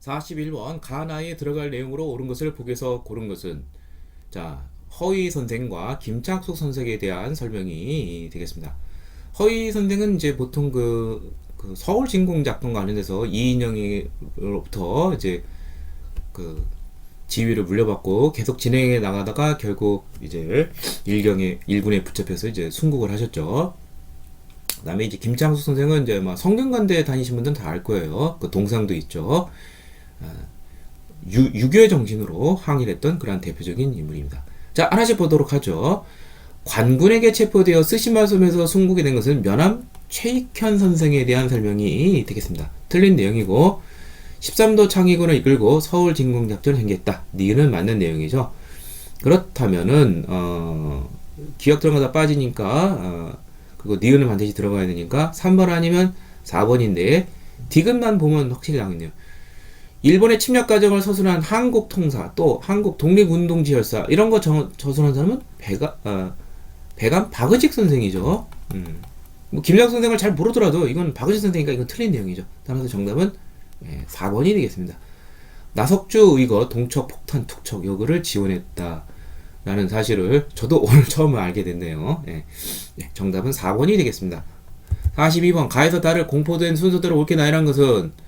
41번 가나에 들어갈 내용으로 옳은 것을 보기에서 고른 것은 자 허의 선생과 김창숙 선생에 대한 설명이 되겠습니다. 허의 선생은 이제 보통 그 서울 진공작동 관련해서 이인영으로부터 이제 그 지위를 물려받고 계속 진행해 나가다가 결국 이제 일군에 붙잡혀서 이제 순국을 하셨죠. 그다음에 이제 김창숙 선생은 이제 막 성균관대 다니신 분들은 다 알 거예요. 그 동상도 있죠. 유교의 정신으로 항일했던 그런 대표적인 인물입니다. 자, 하나씩 보도록 하죠. 관군에게 체포되어 쓰시마섬에서 순국이 된 것은 면함 최익현 선생에 대한 설명이 되겠습니다. 틀린 내용이고 13도 창의군을 이끌고 서울 진공작전을 전개했다. 니은은 맞는 내용이죠. 그렇다면은 기억 들어가다 빠지니까 그거 니은은 반드시 들어가야 되니까 3번 아니면 4번인데 디귿만 보면 확실히 나오겠네요. 일본의 침략 과정을 서술한 한국 통사 또 한국 독립운동지열사 이런 거 저술한 사람은 배감 박의직 선생이죠. 뭐 김양 선생을 잘 모르더라도 이건 박의직 선생이니까 이건 틀린 내용이죠. 따라서 정답은 4번이 되겠습니다. 나석주 의거 동척 폭탄 투척 요구를 지원했다 라는 사실을 저도 오늘 처음 알게 됐네요. 정답은 4번이 되겠습니다. 42번 가에서 달을 공포된 순서대로 옳게 나열한 것은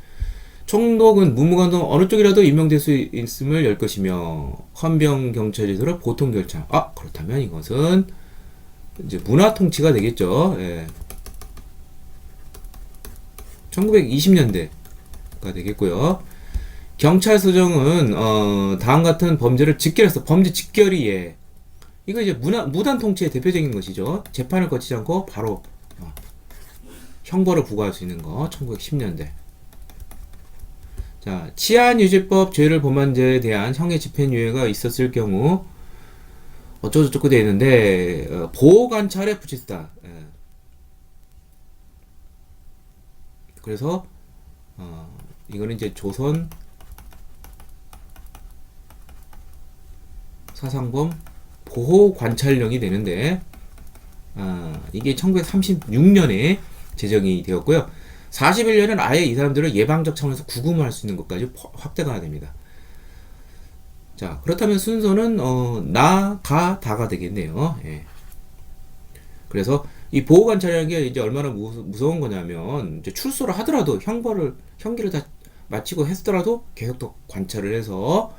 총독은 문무관동 어느 쪽이라도 임명될 수 있음을 열 것이며 헌병경찰제도를 보통 결정. 그렇다면 이것은 이제 문화통치가 되겠죠. 1920년대가 되겠고요. 경찰서정은 다음 같은 범죄를 직결해서 범죄 직결이 이거 이제 무단 통치의 대표적인 것이죠. 재판을 거치지 않고 바로 형벌을 부과할 수 있는 거 1910년대. 자, 치안유지법 죄를 범한 자에 대한 형의 집행유예가 있었을 경우 어쩌고저쩌고 되어 있는데 보호관찰에 붙이다. 그래서 이거는 이제 조선 사상범 보호관찰령이 되는데 이게 1936년에 제정이 되었고요. 41년은 아예 이 사람들을 예방적 차원에서 구금할 수 있는 것까지 확대가 됩니다. 자, 그렇다면 순서는 나, 가, 다가 되겠네요. 그래서 이 보호관찰이라는 게 이제 얼마나 무서운 거냐면 이제 출소를 하더라도 형기를 다 마치고 했더라도 계속 더 관찰을 해서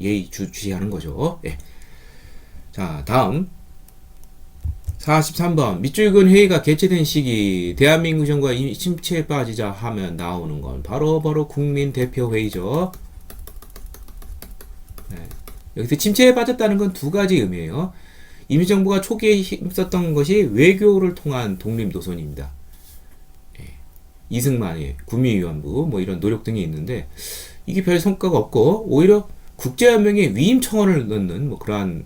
예의 주시하는 거죠. 자, 다음 43번 밑줄근 회의가 개최된 시기 대한민국 정부가 침체에 빠지자 하면 나오는 건 바로 국민대표회의죠. 여기서 침체에 빠졌다는 건 두 가지 의미예요. 임시정부가 초기에 힘썼던 것이 외교를 통한 독립노선입니다. 이승만의 구미위안부 뭐 이런 노력 등이 있는데 이게 별 성과가 없고 오히려 국제연맹에 위임 청원을 넣는 뭐 그러한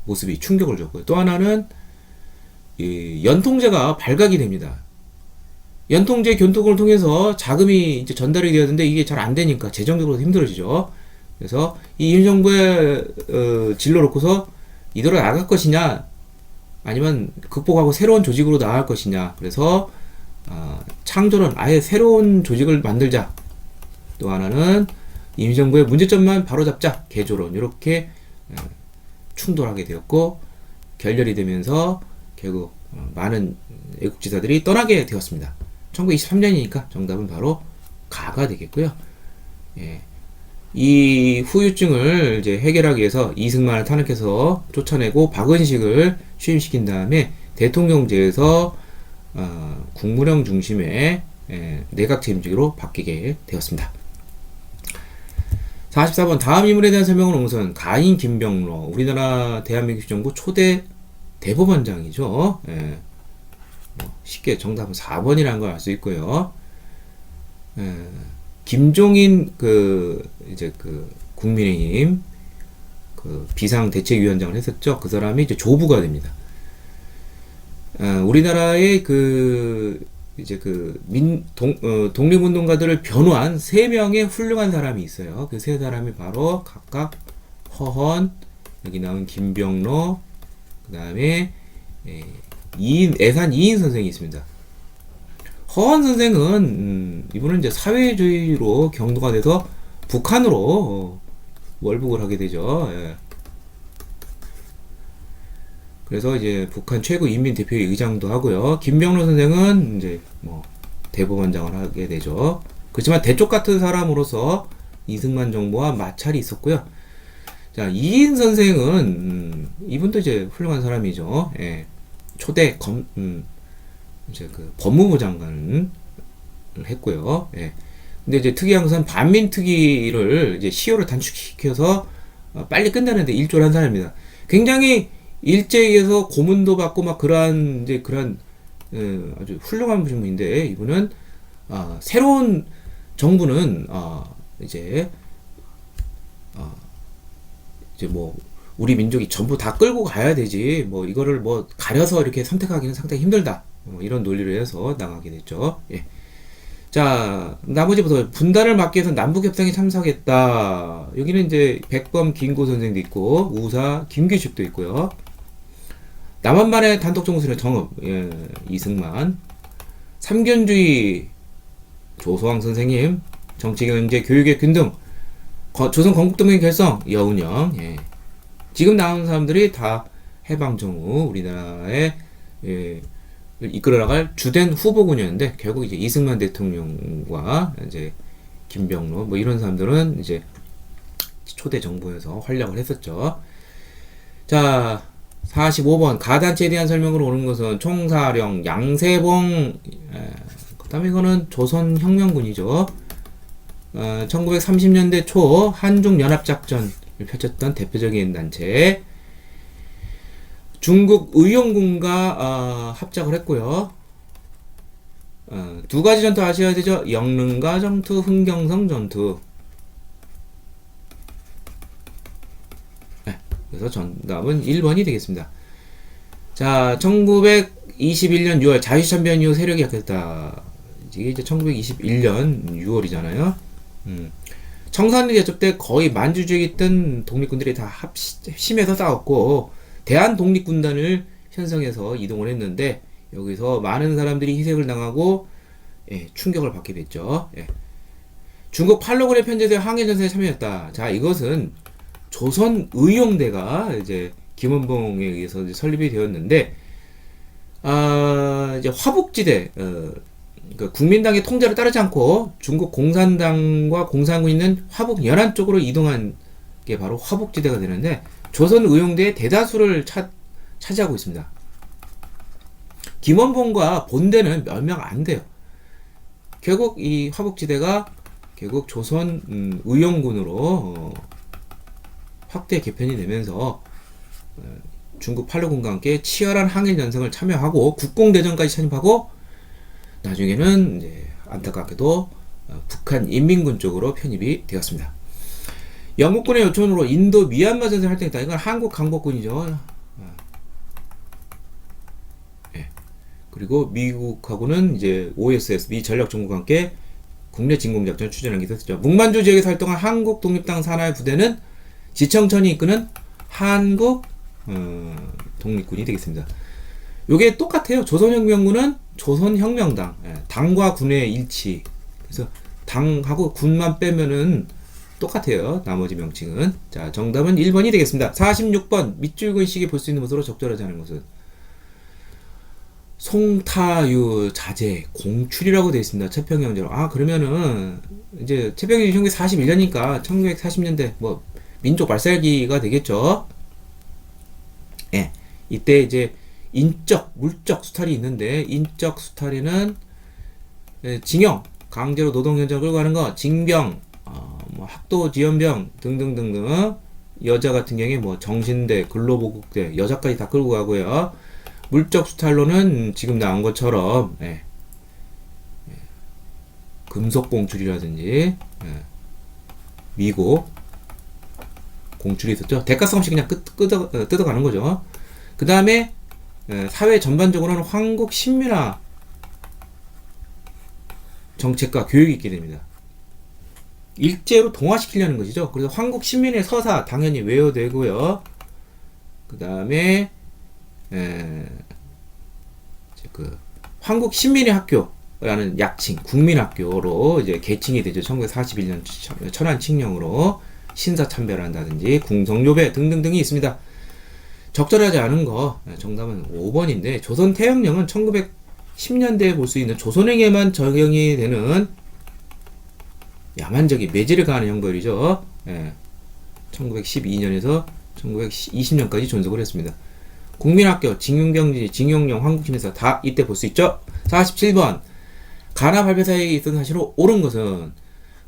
모습이 충격을 줬고요. 또 하나는 이 연통제가 발각이 됩니다. 연통제 견통을 통해서 자금이 이제 전달이 되었는데 이게 잘 안 되니까 재정적으로 힘들어지죠. 그래서 이 임정부의 진로 놓고서 이대로 나갈 것이냐 아니면 극복하고 새로운 조직으로 나갈 것이냐. 그래서 창조론 아예 새로운 조직을 만들자. 또 하나는 임정부의 문제점만 바로잡자. 개조론 이렇게 충돌하게 되었고 결렬이 되면서 결국 많은 애국지사들이 떠나게 되었습니다. 1923년이니까 정답은 바로 가가 되겠고요. 이 후유증을 이제 해결하기 위해서 이승만을 탄핵해서 쫓아내고 박은식을 취임시킨 다음에 대통령제에서 국무령 중심의 내각 책임지기로 바뀌게 되었습니다. 44번 다음 인물에 대한 설명은 우선 가인 김병로 우리나라 대한민국 정부 초대 대법원장이죠. 쉽게 정답은 4번이라는 걸 알 수 있고요. 김종인 이제 국민의힘 비상대책위원장을 했었죠. 그 사람이 이제 조부가 됩니다. 우리나라의 이제 독립운동가들을 변호한 3명의 훌륭한 사람이 있어요. 그 3사람이 바로 각각 허헌, 여기 나온 김병로, 그 다음에 애산 이인 선생이 있습니다. 허헌 선생은 이분은 이제 사회주의로 경도가 돼서 북한으로 월북을 하게 되죠. 예. 그래서 이제 북한 최고 인민대표회 의장도 하고요. 김병로 선생은 이제 뭐 대법원장을 하게 되죠. 그렇지만 대쪽 같은 사람으로서 이승만 정부와 마찰이 있었고요. 자, 이인 선생은 이분도 이제 훌륭한 사람이죠. 예. 초대 이제 그 법무부 장관을 했고요. 예. 근데 이제 특이한 것은 반민특위를 이제 시효를 단축시켜서 빨리 끝내는데 일조를 한 사람입니다. 굉장히 일제에서 고문도 받고 막 그러한 이제 그런 아주 훌륭한 분인데 이분은 새로운 정부는 이제 이제 뭐 우리 민족이 전부 다 끌고 가야 되지 뭐 이거를 뭐 가려서 이렇게 선택하기는 상당히 힘들다 이런 논리를 해서 나가게 됐죠. 예. 자, 나머지부터 분단을 막기 위해서 남북협상에 참석했다. 여기는 이제 백범 김구 선생도 있고 우사 김규식도 있고요. 남한만의 단독 정수는 정읍 이승만, 삼견주의 조소왕 선생님, 정치, 경제, 교육의 균등, 조선 건국동맹 결성 여운형. 예. 지금 나오는 사람들이 다 해방 전후 우리나라의 이끌어 나갈 주된 후보군이었는데 결국 이제 이승만 대통령과 이제 김병로 뭐 이런 사람들은 이제 초대 정부에서 활약을 했었죠. 자, 45번 가단체에 대한 설명으로 오는 것은 총사령 양세봉 그 다음에 이거는 조선혁명군이죠. 1930년대 초 한중연합작전을 펼쳤던 대표적인 단체 중국 의용군과 합작을 했고요. 두 가지 전투 아셔야 되죠. 영릉가 전투, 흥경성 전투. 네, 그래서 정답은 1번이 되겠습니다. 자, 1921년 6월 자유참변 이후 세력이 약했다. 이게 이제 1921년 6월이잖아요. 청산리 대첩 때 거의 만주주에 있던 독립군들이 다 합심해서 싸웠고 대한 독립군단을 편성해서 이동을 했는데 여기서 많은 사람들이 희생을 당하고 충격을 받게 됐죠. 중국 팔로군의 편제대 항해전선에 참여했다. 자, 이것은 조선의용대가 이제 김원봉에 의해서 이제 설립이 되었는데 이제 화북지대 그러니까 국민당의 통제를 따르지 않고 중국 공산당과 공산군이 있는 화북 연안 쪽으로 이동한 게 바로 화북지대가 되는데 조선의용대의 대다수를 차지하고 있습니다. 김원봉과 본대는 몇 명 안 돼요. 결국 이 화북지대가 결국 조선의용군으로 확대 개편이 되면서 중국 팔로군과 함께 치열한 항일전쟁을 참여하고 국공대전까지 참여하고 나중에는 이제 안타깝게도 북한 인민군 쪽으로 편입이 되었습니다. 영국군의 요청으로 인도 미얀마 전선을 활동했다. 이건 한국 강복군이죠. 그리고 미국하고는 이제 OSS 미 전략정국과 함께 국내 진공작전을 추진하게 됐었죠. 묵만주 지역에서 활동한 한국 독립당 산하의 부대는 지청천이 이끄는 한국 독립군이 되겠습니다. 요게 똑같아요. 조선혁명군은 조선혁명당, 당과 군의 일치. 그래서 당하고 군만 빼면은 똑같아요. 나머지 명칭은. 자, 정답은 1번이 되겠습니다. 46번 밑줄근식이 볼 수 있는 것으로 적절하지 않은 것은 송타유 자제 공출이라고 되어 있습니다. 채평경제로. 그러면은 이제 채평경제 1941년이니까 1940년대 뭐 민족 말살기가 되겠죠. 예. 이때 이제 인적, 물적 수탈이 있는데 인적 수탈에는 징용, 강제로 노동 현장을 끌고 가는 거, 징병, 뭐 학도 지연병 등등등등. 여자 같은 경우에 뭐 정신대, 근로복국대, 여자까지 다 끌고 가고요. 물적 수탈로는 지금 나온 것처럼 금속 공출이라든지 미국 공출이 있었죠. 대가성 없이 그냥 뜯어가는 거죠. 그 다음에 사회 전반적으로는 황국 신민화 정책과 교육이 있게 됩니다. 일제로 동화시키려는 것이죠. 그래서 황국 신민의 서사 당연히 외워되고요. 그 다음에 그 한국 신민의 학교 라는 약칭, 국민학교로 이제 개칭이 되죠. 1941년 천안칙령으로 신사참배를 한다든지 궁성요배 등등등이 있습니다. 적절하지 않은 거 정답은 5번인데 조선 태영령은 1910년대에 볼 수 있는 조선행에만 적용이 되는 야만적인 매질을 가하는 형벌이죠. 1912년에서 1920년까지 존속을 했습니다. 국민학교, 징용병지, 징용령, 한국신에서 다 이때 볼 수 있죠. 47번 가나 발표사에 있던 사실로 옳은 것은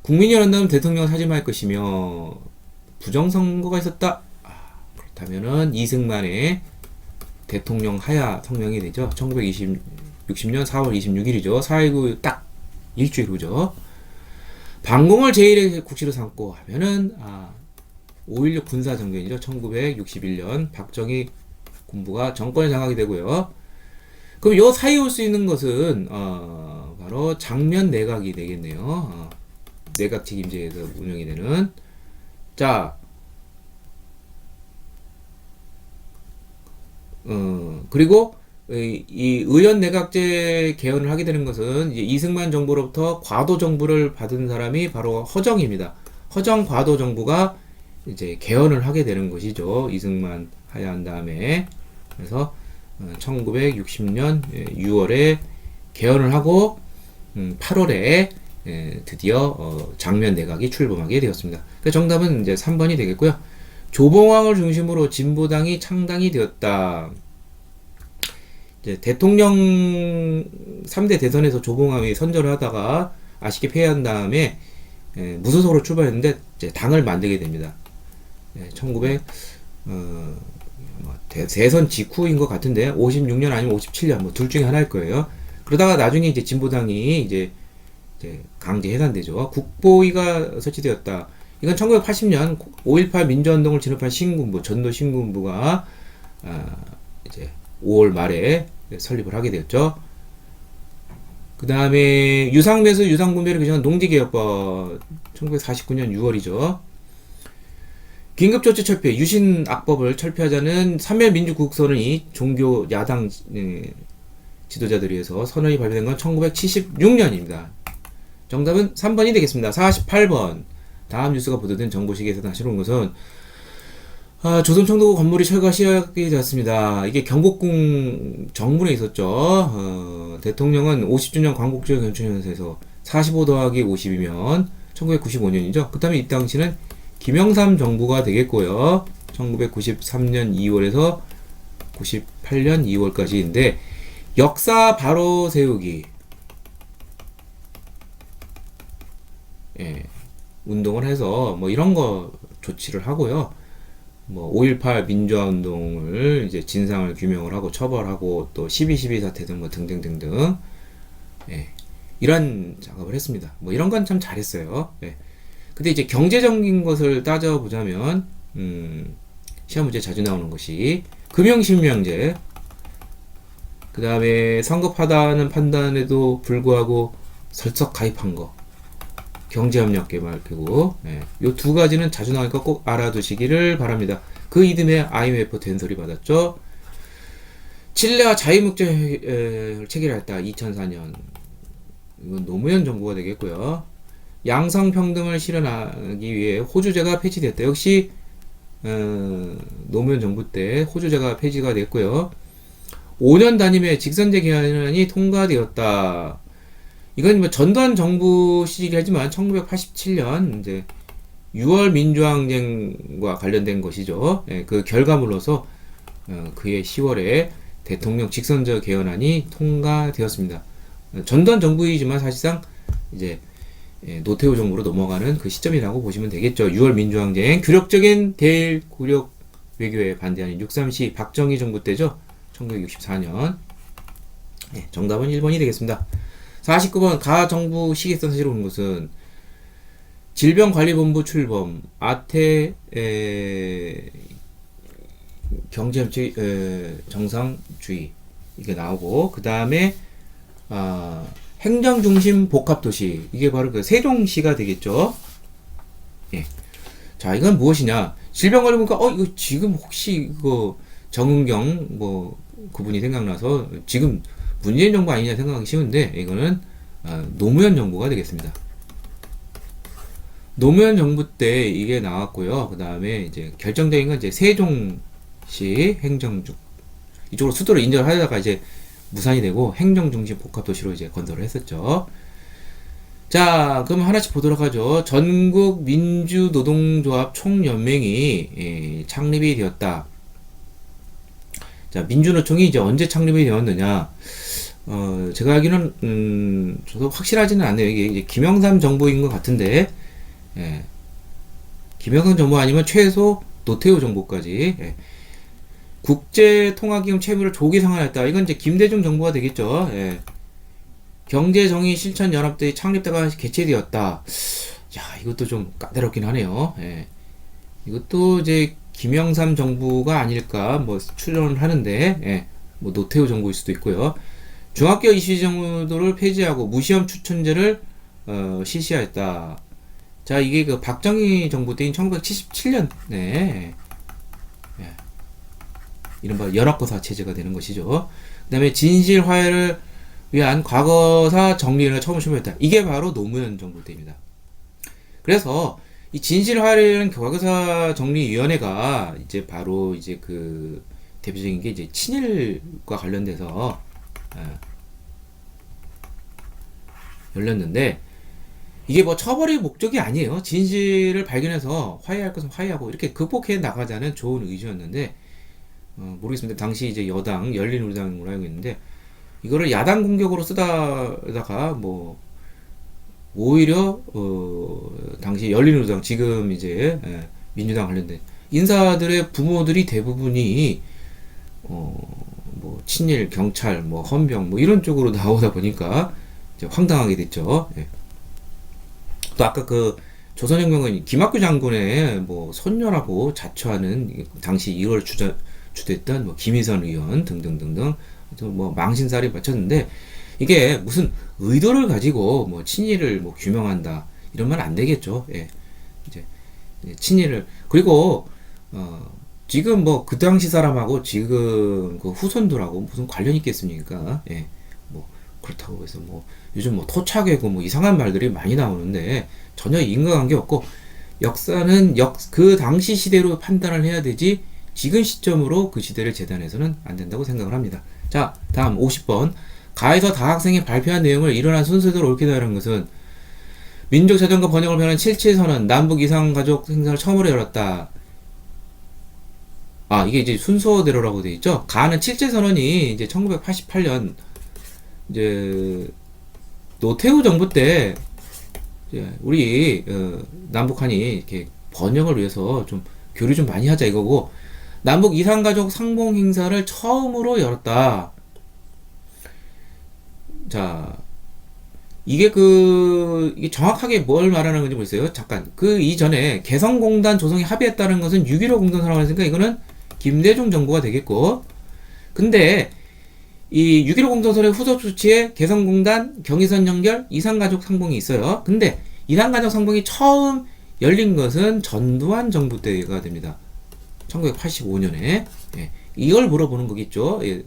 국민이 원한다면 대통령을 사직할 것이며 부정선거가 있었다. 그렇다면은 이승만의 대통령 하야 성명이 되죠. 1960년 4월 26일이죠. 4.19 딱 일주일 후죠. 반공을 제1의 국시로 삼고 하면은 5.16 군사정변이죠. 1961년 박정희 군부가 정권을 장악이 되고요. 그럼 요 사이에 올 수 있는 것은 바로 장면 내각이 되겠네요. 내각 책임제에서 운영이 되는. 자, 그리고 이 의원 내각제 개헌을 하게 되는 것은 이제 이승만 정부로부터 과도 정부를 받은 사람이 바로 허정입니다. 허정 과도 정부가 이제 개헌을 하게 되는 것이죠. 이승만 하야한 다음에. 그래서 1960년 6월에 개헌을 하고 8월에 드디어 장면 내각이 출범하게 되었습니다. 그래서 정답은 이제 3번이 되겠고요. 조봉왕을 중심으로 진보당이 창당이 되었다. 이제 대통령 3대 대선에서 조봉왕이 선전을 하다가 아쉽게 패한 다음에 무소속으로 출발했는데 이제 당을 만들게 됩니다. 대선 직후인 것 같은데 56년 아니면 57년 뭐 둘 중에 하나일 거예요. 그러다가 나중에 이제 진보당이 이제 강제 해산되죠. 국보위가 설치되었다. 이건 1980년 5.18 민주화운동을 진압한 신군부, 전도 신군부가 이제 5월 말에 설립을 하게 되었죠. 그 다음에 유상매수, 유상분배를 규정한 농지개혁법 1949년 6월이죠. 긴급조치 철폐, 유신악법을 철폐하자는 삼면민주국선언이 종교 야당 지도자들에 의해서 선언이 발표된 건 1976년입니다. 정답은 3번이 되겠습니다. 48번 다음 뉴스가 보도된 정보시계에서 다시 온 것은 조선 청도 건물이 철거가 시작이 되었습니다. 이게 경복궁 정문에 있었죠. 대통령은 50주년 광복절 경축연설에서 45 더하기 50이면 1995년이죠. 그 다음에 이 당시는 김영삼 정부가 되겠고요. 1993년 2월에서 98년 2월까지인데 역사 바로 세우기 운동을 해서 뭐 이런 거 조치를 하고요. 뭐 5.18 민주화 운동을 이제 진상을 규명을 하고 처벌하고 또 12.12 사태 등 뭐 등등등등 이런 작업을 했습니다. 뭐 이런 건 참 잘했어요. 근데 이제 경제적인 것을 따져보자면 시험 문제 자주 나오는 것이 금융실명제, 그 다음에 성급하다는 판단에도 불구하고 설석 가입한 거, 경제협력계 말고 요 두 가지는 자주 나오니까 꼭 알아두시기를 바랍니다. 그 이듬해 IMF 된소리 받았죠. 칠레와 자유무역을 체결했다. 2004년. 이건 노무현 정부가 되겠고요. 양성평등을 실현하기 위해 호주제가 폐지됐다. 역시 노무현 정부 때 호주제가 폐지가 됐고요. 5년 단임의 직선제 개헌안이 통과되었다. 이건 뭐 전두환 정부 시절이지만 1987년 이제 6월 민주항쟁과 관련된 것이죠. 그 결과물로서 그해 10월에 대통령 직선제 개헌안이 통과되었습니다. 전두환 정부이지만 사실상 이제 노태우 정부로 넘어가는 그 시점이라고 보시면 되겠죠. 6월 민주항쟁, 굴욕적인 대일구력 외교에 반대하는 6.3시 박정희 정부 때죠. 1964년. 정답은 1번이 되겠습니다. 49번 가정부 시기성 사실로 오는 것은 질병관리본부 출범, 아태 경제협치 정상주의 이게 나오고 그 다음에 행정중심 복합도시 이게 바로 그 세종시가 되겠죠. 자 이건 무엇이냐? 질병관리본부가 이거 지금 혹시 이거 정은경 뭐 그분이 생각나서 지금 문재인 정부 아니냐 생각하기 쉬운데 이거는 노무현 정부가 되겠습니다. 노무현 정부 때 이게 나왔고요. 그 다음에 이제 결정적인 건 이제 세종시 행정중 이쪽으로 수도를 인정하다가 이제 무산이 되고 행정중심 복합도시로 이제 건설을 했었죠. 자, 그럼 하나씩 보도록 하죠. 전국 민주노동조합 총연맹이 창립이 되었다. 자, 민주노총이 이제 언제 창립이 되었느냐? 제가 알기로는 저도 확실하지는 않네요. 이게 이제 김영삼 정부인 것 같은데, 예. 김영삼 정부 아니면 최소 노태우 정부까지. 예. 국제통화기금 채무를 조기 상환했다. 이건 이제 김대중 정부가 되겠죠. 예. 경제정의실천연합대회 창립대가 개최되었다. 야, 이것도 좀 까다롭긴 하네요. 예. 이것도 이제 김영삼 정부가 아닐까 뭐 추론을 하는데, 예. 뭐 노태우 정부일 수도 있고요. 중학교 입시 제도를 폐지하고 무시험 추천제를 실시하였다. 자, 이게 그 박정희 정부 때인 1977년에 예. 이른바 연합고사 체제가 되는 것이죠. 그 다음에 진실 화해를 위한 과거사 정리를 처음 실시했다. 이게 바로 노무현 정부 때입니다. 그래서 이 진실 화해를 과거사 정리위원회가 이제 바로 이제 그 대표적인 게 이제 친일과 관련돼서 열렸는데 이게 뭐 처벌이 목적이 아니에요. 진실을 발견해서 화해할 것은 화해하고 이렇게 극복해 나가자는 좋은 의지였는데 모르겠습니다. 당시 이제 여당 열린우리당으로 알고 있는데 이거를 야당 공격으로 쓰다가 뭐 오히려 당시 열린우리당 지금 이제 민주당 관련된 인사들의 부모들이 대부분이 뭐 친일 경찰 뭐 헌병 뭐 이런 쪽으로 나오다 보니까 이제 황당하게 됐죠. 예. 또 아까 그 조선혁명은 김학규 장군의 뭐 손녀라고 자처하는 당시 이걸 주도했던 뭐 김희선 의원 등등등등 뭐 망신살이 맞췄는데 이게 무슨 의도를 가지고 뭐 친일을 뭐 규명한다 이러면 안 되겠죠. 예. 이제 친일을 그리고 지금 뭐 그 당시 사람하고 지금 그 후손들하고 무슨 관련이 있겠습니까? 예. 뭐 그렇다고 해서 뭐 요즘 뭐 토착이고 뭐 이상한 말들이 많이 나오는데 전혀 인과관계 없고 역사는 그 당시 시대로 판단을 해야 되지 지금 시점으로 그 시대를 재단해서는 안 된다고 생각을 합니다. 자, 다음 50번. 가에서 다 학생이 발표한 내용을 일어난 순서대로 옳게 하는 것은 민족자전과 번영을 표현한 77선언 남북 이상가족 행사를 처음으로 열었다. 아, 이게 이제 순서대로라고 되어 있죠. 가는 77선언이 이제 1988년 이제 노태우 정부 때 이제 우리 남북한이 이렇게 번영을 위해서 좀 교류 좀 많이 하자 이거고 남북 이상가족 상봉 행사를 처음으로 열었다. 자, 이게 이게 정확하게 뭘 말하는 건지 모르겠어요. 잠깐. 그 이전에 개성공단 조성에 합의했다는 것은 6.15 공동선언을 했으니까 이거는 김대중 정부가 되겠고. 근데 이 6.15 공동선언의 후속 조치에 개성공단, 경의선 연결, 이산가족 상봉이 있어요. 근데 이산가족 상봉이 처음 열린 것은 전두환 정부 때가 됩니다. 1985년에. 예. 이걸 물어보는 거겠죠. 예.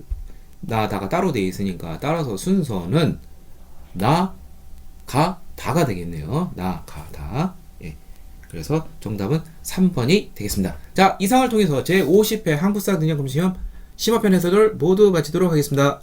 나다가 따로 돼 있으니까 따라서 순서는 나, 가, 다가 되겠네요. 나, 가, 다. 예. 그래서 정답은 3번이 되겠습니다. 자, 이상을 통해서 제50회 한국사 능력 검시험 심화편 해설을 모두 마치도록 하겠습니다.